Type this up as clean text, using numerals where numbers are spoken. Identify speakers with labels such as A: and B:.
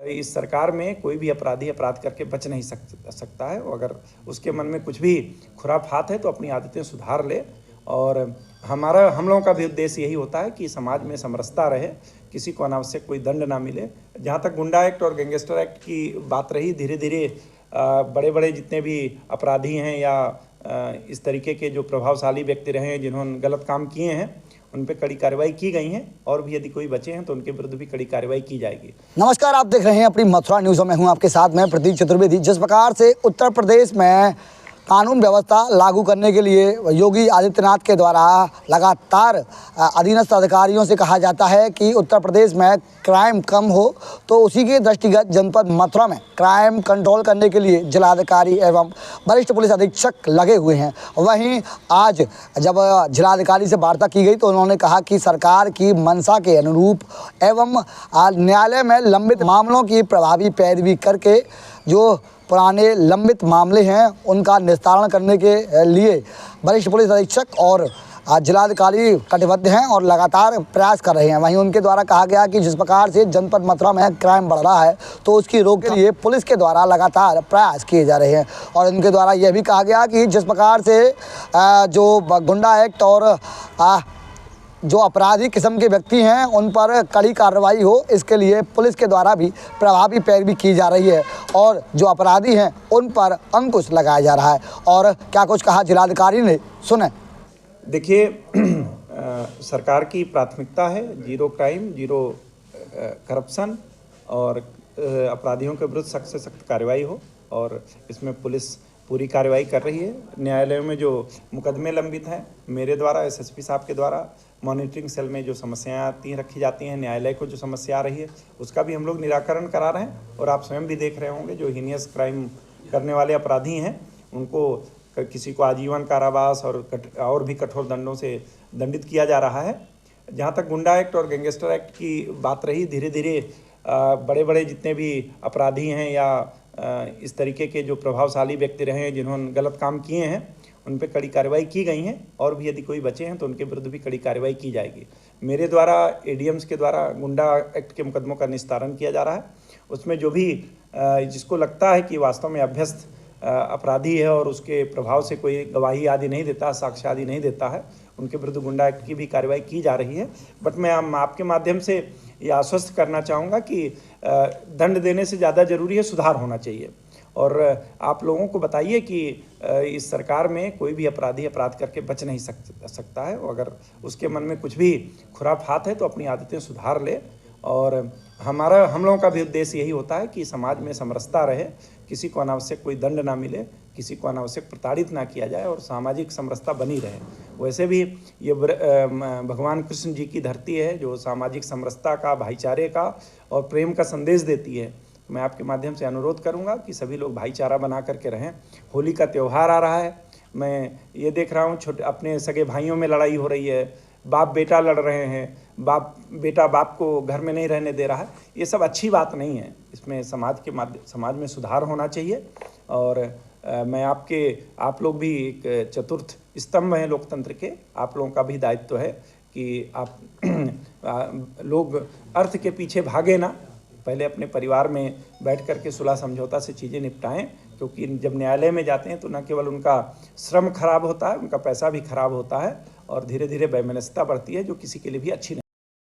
A: इस सरकार में कोई भी अपराधी अपराध करके बच नहीं सकता है। अगर उसके मन में कुछ भी खुराफात है तो अपनी आदतें सुधार ले। और हम लोगों का भी उद्देश्य यही होता है कि समाज में समरसता रहे, किसी को अनावश्यक कोई दंड ना मिले। जहाँ तक गुंडा एक्ट और गैंगस्टर एक्ट की बात रही, धीरे धीरे बड़े बड़े जितने भी अपराधी हैं या इस तरीके के जो प्रभावशाली व्यक्ति रहे हैं जिन्होंने गलत काम किए हैं, उन पे कड़ी कार्रवाई की गई है। और भी यदि कोई बचे हैं तो उनके विरुद्ध भी कड़ी कार्रवाई की जाएगी।
B: नमस्कार, आप देख रहे हैं अपनी मथुरा न्यूज़ में हूं आपके साथ मैं प्रतीक चतुर्वेदी। जिस प्रकार से उत्तर प्रदेश में कानून व्यवस्था लागू करने के लिए योगी आदित्यनाथ के द्वारा लगातार अधीनस्थ अधिकारियों से कहा जाता है कि उत्तर प्रदेश में क्राइम कम हो, तो उसी के दृष्टिगत जनपद मथुरा में क्राइम कंट्रोल करने के लिए जिलाधिकारी एवं वरिष्ठ पुलिस अधीक्षक लगे हुए हैं। वहीं आज जब जिलाधिकारी से वार्ता की गई तो उन्होंने कहा कि सरकार की मंशा के अनुरूप एवं न्यायालय में लंबित मामलों की प्रभावी पैरवी करके जो पुराने लंबित मामले हैं उनका निस्तारण करने के लिए वरिष्ठ पुलिस अधीक्षक और जिलाधिकारी कटिबद्ध हैं और लगातार प्रयास कर रहे हैं। वहीं उनके द्वारा कहा गया कि जिस प्रकार से जनपद मथुरा में क्राइम बढ़ रहा है तो उसकी रोक के लिए पुलिस के द्वारा लगातार प्रयास किए जा रहे हैं। और उनके द्वारा यह भी कहा गया कि जिस प्रकार से जो गुंडा एक्ट और जो अपराधी किस्म के व्यक्ति हैं उन पर कड़ी कार्रवाई हो, इसके लिए पुलिस के द्वारा भी प्रभावी पैरवी की जा रही है और जो अपराधी हैं उन पर अंकुश लगाया जा रहा है। और क्या कुछ कहा जिलाधिकारी ने, सुने।
A: देखिए, सरकार की प्राथमिकता है जीरो क्राइम, जीरो करप्शन और अपराधियों के विरुद्ध सख्त से सख्त कार्रवाई हो। और इसमें पुलिस पूरी कार्रवाई कर रही है। न्यायालयों में जो मुकदमे लंबित हैं, मेरे द्वारा, एसएसपी साहब के द्वारा मॉनिटरिंग सेल में जो समस्याएं आती रखी जाती हैं, न्यायालय को जो समस्या आ रही है उसका भी हम लोग निराकरण करा रहे हैं। और आप स्वयं भी देख रहे होंगे जो हीनियस क्राइम करने वाले अपराधी हैं उनको किसी को आजीवन कारावास और भी कठोर दंडों से दंडित किया जा रहा है। जहाँ तक गुंडा एक्ट और गैंगस्टर एक्ट की बात रही, धीरे धीरे बड़े बड़े जितने भी अपराधी हैं या इस तरीके के जो प्रभावशाली व्यक्ति रहे हैं जिन्होंने गलत काम किए हैं उन पे कड़ी कार्रवाई की गई है। और भी यदि कोई बचे हैं तो उनके विरुद्ध भी कड़ी कार्रवाई की जाएगी। मेरे द्वारा एडीएम्स के द्वारा गुंडा एक्ट के मुकदमों का निस्तारण किया जा रहा है। उसमें जो भी जिसको लगता है कि वास्तव में अभ्यस्त अपराधी है और उसके प्रभाव से कोई गवाही आदि नहीं देता, साक्ष्य आदि नहीं देता है, उनके विरुद्ध गुंडा एक्ट की भी कार्रवाई की जा रही है। बट मैं आपके माध्यम से ये आश्वस्त करना चाहूँगा कि दंड देने से ज़्यादा ज़रूरी है सुधार होना चाहिए। और आप लोगों को बताइए कि इस सरकार में कोई भी अपराधी अपराध करके बच नहीं सकता है। अगर उसके मन में कुछ भी खुराफात है तो अपनी आदतें सुधार ले। और हम लोगों का भी उद्देश्य यही होता है कि समाज में समरसता रहे, किसी को अनावश्यक कोई दंड ना मिले, किसी को अनावश्यक प्रताड़ित ना किया जाए और सामाजिक समरसता बनी रहे। वैसे भी ये भगवान कृष्ण जी की धरती है जो सामाजिक समरसता का, भाईचारे का और प्रेम का संदेश देती है। मैं आपके माध्यम से अनुरोध करूंगा कि सभी लोग भाईचारा बना करके रहें। होली का त्यौहार आ रहा है, मैं ये देख रहा हूँ छोटे अपने सगे भाइयों में लड़ाई हो रही है, बाप बेटा लड़ रहे हैं, बेटा बाप को घर में नहीं रहने दे रहा है। ये सब अच्छी बात नहीं है। इसमें समाज में सुधार होना चाहिए। और मैं आप लोग भी एक चतुर्थ स्तंभ हैं लोकतंत्र के, आप लोगों का भी दायित्व है कि आप लोग अर्थ के पीछे भागे ना, पहले अपने परिवार में बैठ कर के सुलह समझौता से चीज़ें निपटाएं। क्योंकि जब न्यायालय में जाते हैं तो न केवल उनका श्रम खराब होता है, उनका पैसा भी खराब होता है और धीरे धीरे वैमनस्यता बढ़ती है जो किसी के लिए भी अच्छी नहीं।